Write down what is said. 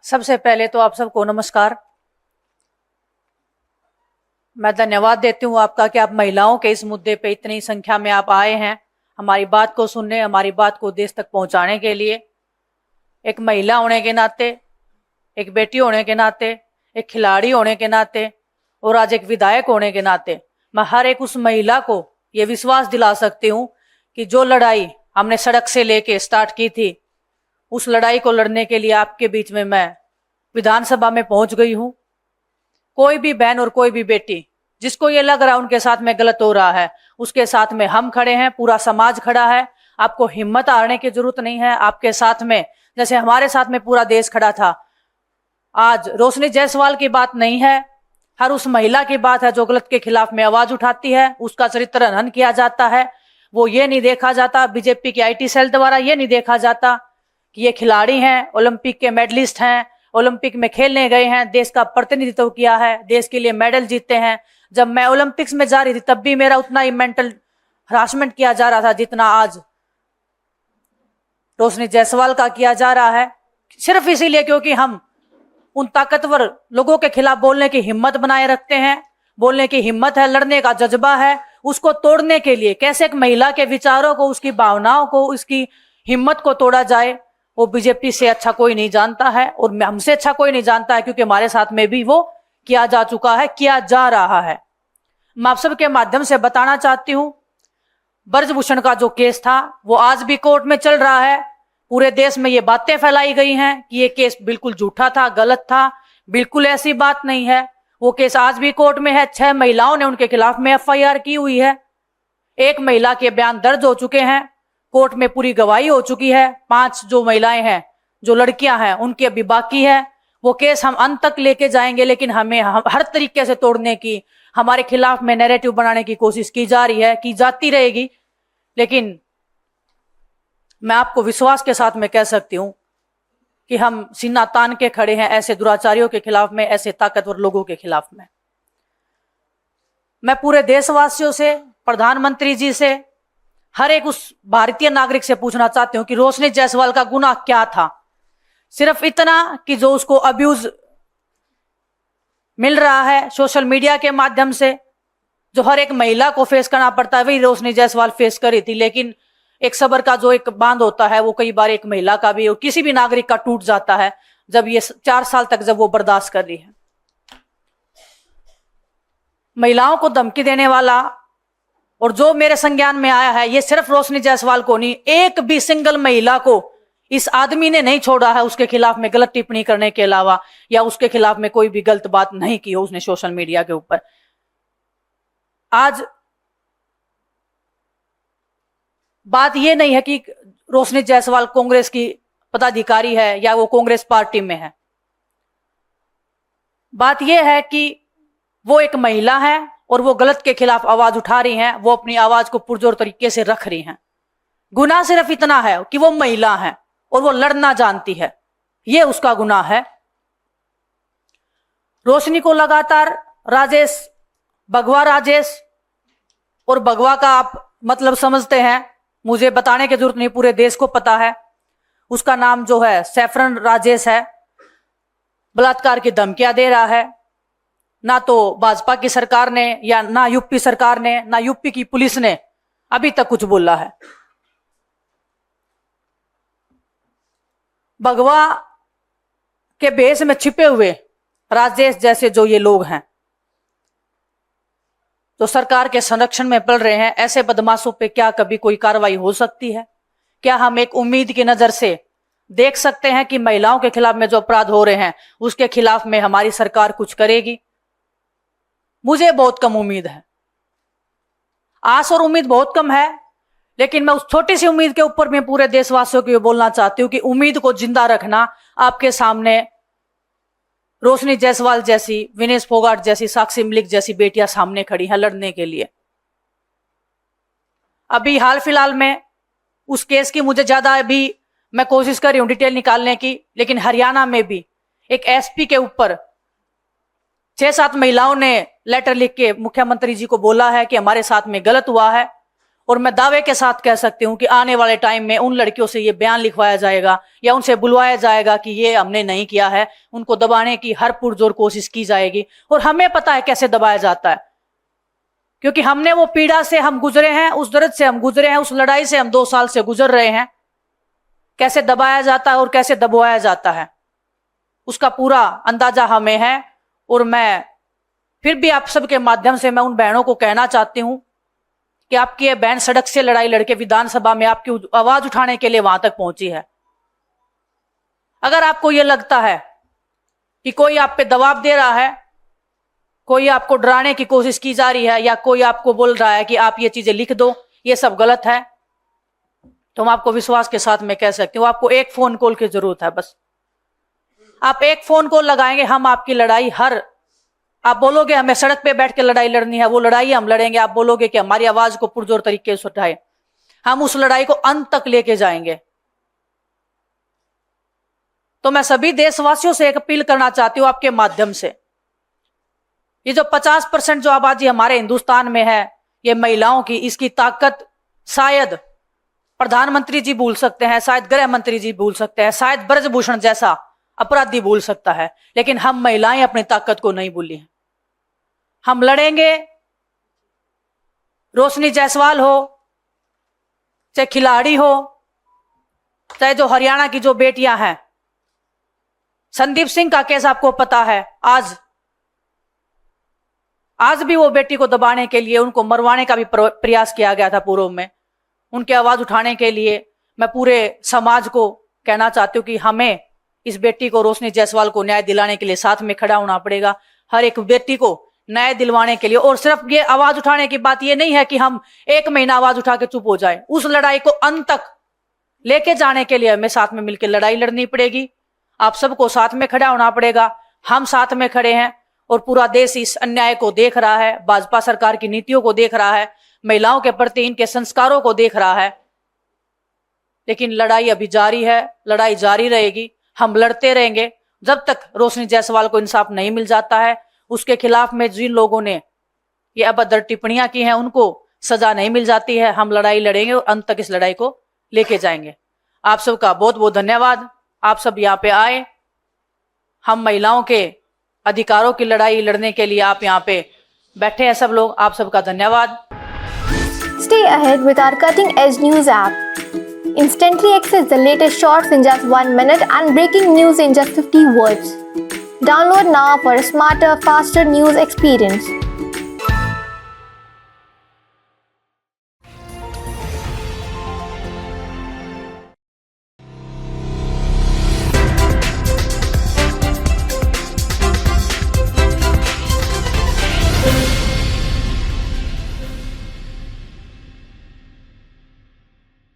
सबसे पहले तो आप सबको नमस्कार। मैं धन्यवाद देती हूँ आपका कि आप महिलाओं के इस मुद्दे पे इतनी संख्या में आप आए हैं हमारी बात को सुनने, हमारी बात को देश तक पहुंचाने के लिए। एक महिला होने के नाते, एक बेटी होने के नाते, एक खिलाड़ी होने के नाते और आज एक विधायक होने के नाते मैं हर एक उस महिला को ये विश्वास दिला सकती हूँ कि जो लड़ाई हमने सड़क से लेके स्टार्ट की थी, उस लड़ाई को लड़ने के लिए आपके बीच में मैं विधानसभा में पहुंच गई हूं। कोई भी बहन और कोई भी बेटी जिसको ये लग रहा है उनके साथ में गलत हो रहा है, उसके साथ में हम खड़े हैं, पूरा समाज खड़ा है। आपको हिम्मत हारने की जरूरत नहीं है। आपके साथ में जैसे हमारे साथ में पूरा देश खड़ा था। आज रोशनी जायसवाल की बात नहीं है, हर उस महिला की बात है जो गलत के खिलाफ में आवाज उठाती है, उसका चरित्र हनन किया जाता है। वो ये नहीं देखा जाता, बीजेपी के IT सेल द्वारा ये नहीं देखा जाता कि ये खिलाड़ी हैं, ओलंपिक के मेडलिस्ट हैं, ओलंपिक में खेलने गए हैं, देश का प्रतिनिधित्व किया है, देश के लिए मेडल जीते हैं। जब मैं ओलंपिक्स में जा रही थी तब भी मेरा उतना ही मेंटल हरासमेंट किया जा रहा था जितना आज रोशनी जायसवाल का किया जा रहा है, सिर्फ इसीलिए क्योंकि हम उन ताकतवर लोगों के खिलाफ बोलने की हिम्मत बनाए रखते हैं। बोलने की हिम्मत है, लड़ने का जज्बा है। उसको तोड़ने के लिए कैसे एक महिला के विचारों को, उसकी भावनाओं को, उसकी हिम्मत को तोड़ा जाए, वो बीजेपी से अच्छा कोई नहीं जानता है और हमसे अच्छा कोई नहीं जानता है, क्योंकि हमारे साथ में भी वो किया जा चुका है, किया जा रहा है। मैं आप सबके माध्यम से बताना चाहती हूं, ब्रजभूषण का जो केस था वो आज भी कोर्ट में चल रहा है। पूरे देश में ये बातें फैलाई गई हैं कि ये केस बिल्कुल झूठा था, गलत था। बिल्कुल ऐसी बात नहीं है। वो केस आज भी कोर्ट में है। 6 महिलाओं ने उनके खिलाफ में FIR की हुई है। एक महिला के बयान दर्ज हो चुके हैं, कोर्ट में पूरी गवाही हो चुकी है। 5 जो महिलाएं हैं, जो लड़कियां हैं, उनकी अभी बाकी है। वो केस हम अंत तक लेके जाएंगे, लेकिन हमें हर तरीके से तोड़ने की, हमारे खिलाफ में नैरेटिव बनाने की कोशिश की जा रही है, की जाती रहेगी। लेकिन मैं आपको विश्वास के साथ में कह सकती हूं कि हम सीना तान के खड़े हैं ऐसे दुराचारियों के खिलाफ में, ऐसे ताकतवर लोगों के खिलाफ में। मैं पूरे देशवासियों से, प्रधानमंत्री जी से, हर एक उस भारतीय नागरिक से पूछना चाहती हूं कि रोशनी जायसवाल का गुनाह क्या था। सिर्फ इतना कि जो उसको अब्यूज मिल रहा है सोशल मीडिया के माध्यम से, जो हर एक महिला को फेस करना पड़ता है, वही रोशनी जायसवाल फेस करी थी। लेकिन एक सब्र का जो एक बांध होता है वो कई बार एक महिला का भी और किसी भी नागरिक का टूट जाता है, जब ये 4 साल तक जब वो बर्दाश्त कर रही है। महिलाओं को धमकी देने वाला और जो मेरे संज्ञान में आया है, ये सिर्फ रोशनी जायसवाल को नहीं, एक भी सिंगल महिला को इस आदमी ने नहीं छोड़ा है उसके खिलाफ में गलत टिप्पणी करने के अलावा, या उसके खिलाफ में कोई भी गलत बात नहीं की हो उसने सोशल मीडिया के ऊपर। आज बात यह नहीं है कि रोशनी जायसवाल कांग्रेस की पदाधिकारी है या वो कांग्रेस पार्टी में है। बात यह है कि वो एक महिला है और वो गलत के खिलाफ आवाज उठा रही हैं, वो अपनी आवाज को पुरजोर तरीके से रख रही हैं। गुनाह सिर्फ इतना है कि वो महिला है और वो लड़ना जानती है, ये उसका गुनाह है। रोशनी को लगातार राजेश, भगवा राजेश, और भगवा का आप मतलब समझते हैं, मुझे बताने की जरूरत नहीं, पूरे देश को पता है। उसका नाम जो है सैफरन राजेश है। बलात्कार की धमकियां दे रहा है। ना तो भाजपा की सरकार ने, या ना यूपी सरकार ने, ना यूपी की पुलिस ने अभी तक कुछ बोला है। भगवा के भेष में छिपे हुए राजेश जैसे जो ये लोग हैं, तो सरकार के संरक्षण में पड़ रहे हैं, ऐसे बदमाशों पे क्या कभी कोई कार्रवाई हो सकती है? क्या हम एक उम्मीद की नजर से देख सकते हैं कि महिलाओं के खिलाफ में जो अपराध हो रहे हैं उसके खिलाफ में हमारी सरकार कुछ करेगी? मुझे बहुत कम उम्मीद है। आस और उम्मीद बहुत कम है, लेकिन मैं उस छोटी सी उम्मीद के ऊपर मैं पूरे देशवासियों को ये बोलना चाहती हूँ कि उम्मीद को जिंदा रखना। आपके सामने रोशनी जायसवाल जैसी, विनेश फोगाट जैसी, साक्षी मलिक जैसी बेटियां सामने खड़ी हैं लड़ने के लिए। अभी हाल फिलहाल में उस केस की मुझे ज्यादा अभी मैं कोशिश कर रही हूं डिटेल निकालने की, लेकिन हरियाणा में भी एक SP के ऊपर 6-7 महिलाओं ने लेटर लिख के मुख्यमंत्री जी को बोला है कि हमारे साथ में गलत हुआ है, और मैं दावे के साथ कह सकती हूँ कि आने वाले टाइम में उन लड़कियों से ये बयान लिखवाया जाएगा या उनसे बुलवाया जाएगा कि ये हमने नहीं किया है। उनको दबाने की हर पुरजोर कोशिश की जाएगी और हमें पता है कैसे दबाया जाता है, क्योंकि हमने वो पीड़ा से हम गुजरे हैं, उस दर्द से हम गुजरे हैं, उस लड़ाई से हम 2 साल से गुजर रहे हैं। कैसे दबाया जाता है और कैसे दबाया जाता है उसका पूरा अंदाजा हमें है। और मैं फिर भी आप सबके माध्यम से मैं उन बहनों को कहना चाहती हूं कि आपकी ये बहन सड़क से लड़ाई लड़के विधानसभा में आपकी आवाज उठाने के लिए वहां तक पहुंची है। अगर आपको ये लगता है कि कोई आप पे दबाव दे रहा है, कोई आपको डराने की कोशिश की जा रही है या कोई आपको बोल रहा है कि आप ये चीजें लिख दो, ये सब गलत है, तो मैं आपको विश्वास के साथ मैं कह सकती हूँ आपको एक फोन कॉल की जरूरत है। बस आप एक फोन कॉल लगाएंगे, हम आपकी लड़ाई आप बोलोगे हमें सड़क पे बैठ के लड़ाई लड़नी है, वो लड़ाई हम लड़ेंगे। आप बोलोगे कि हमारी आवाज को पुरजोर तरीके से उठाए, हम उस लड़ाई को अंत तक लेके जाएंगे। तो मैं सभी देशवासियों से एक अपील करना चाहती हूँ आपके माध्यम से, ये जो 50% जो आबादी हमारे हिंदुस्तान में है ये महिलाओं की, इसकी ताकत शायद प्रधानमंत्री जी भूल सकते हैं, शायद गृह मंत्री जी भूल सकते हैं, शायद ब्रजभूषण जैसा अपराधी भूल सकता है, लेकिन हम महिलाएं अपनी ताकत को नहीं भूली हैं। हम लड़ेंगे। रोशनी जायसवाल हो, चाहे खिलाड़ी हो, चाहे जो हरियाणा की जो बेटियां हैं, संदीप सिंह का केस आपको पता है। आज भी वो बेटी को दबाने के लिए, उनको मरवाने का भी प्रयास किया गया था पूर्व में। उनकी आवाज उठाने के लिए मैं पूरे समाज को कहना चाहती हूँ कि हमें इस बेटी को, रोशनी जायसवाल को न्याय दिलाने के लिए साथ में खड़ा होना पड़ेगा। हर एक बेटी को न्याय दिलवाने के लिए। और सिर्फ ये आवाज उठाने की बात ये नहीं है कि हम 1 महीना आवाज उठा के चुप हो जाए, उस लड़ाई को अंत तक लेके जाने के लिए हमें साथ में मिलकर लड़ाई लड़नी पड़ेगी। आप सबको साथ में खड़ा होना पड़ेगा। हम साथ में खड़े हैं और पूरा देश इस अन्याय को देख रहा है, भाजपा सरकार की नीतियों को देख रहा है, महिलाओं के प्रति इनके संस्कारों को देख रहा है। लेकिन लड़ाई अभी जारी है, लड़ाई जारी रहेगी। हम लड़ते रहेंगे जब तक रोशनी जायसवाल को इंसाफ नहीं मिल जाता है। उसके खिलाफ में जिन लोगों ने ये अभद्र टिप्पणियां की हैं उनको सजा नहीं मिल जाती है। हम लड़ाई लड़ेंगे और अंत तक इस लड़ाई को लेके जाएंगे। आप सबका बहुत बहुत धन्यवाद। आप सब यहाँ पे आए, हम महिलाओं के अधिकारों की लड़ाई लड़ने के लिए आप यहाँ पे बैठे हैं सब लोग। आप सबका धन्यवाद। Stay ahead with our cutting edge news app. Instantly access the latest shorts in just 1 minute and breaking news in just 50 words. Download now for a smarter, faster news experience.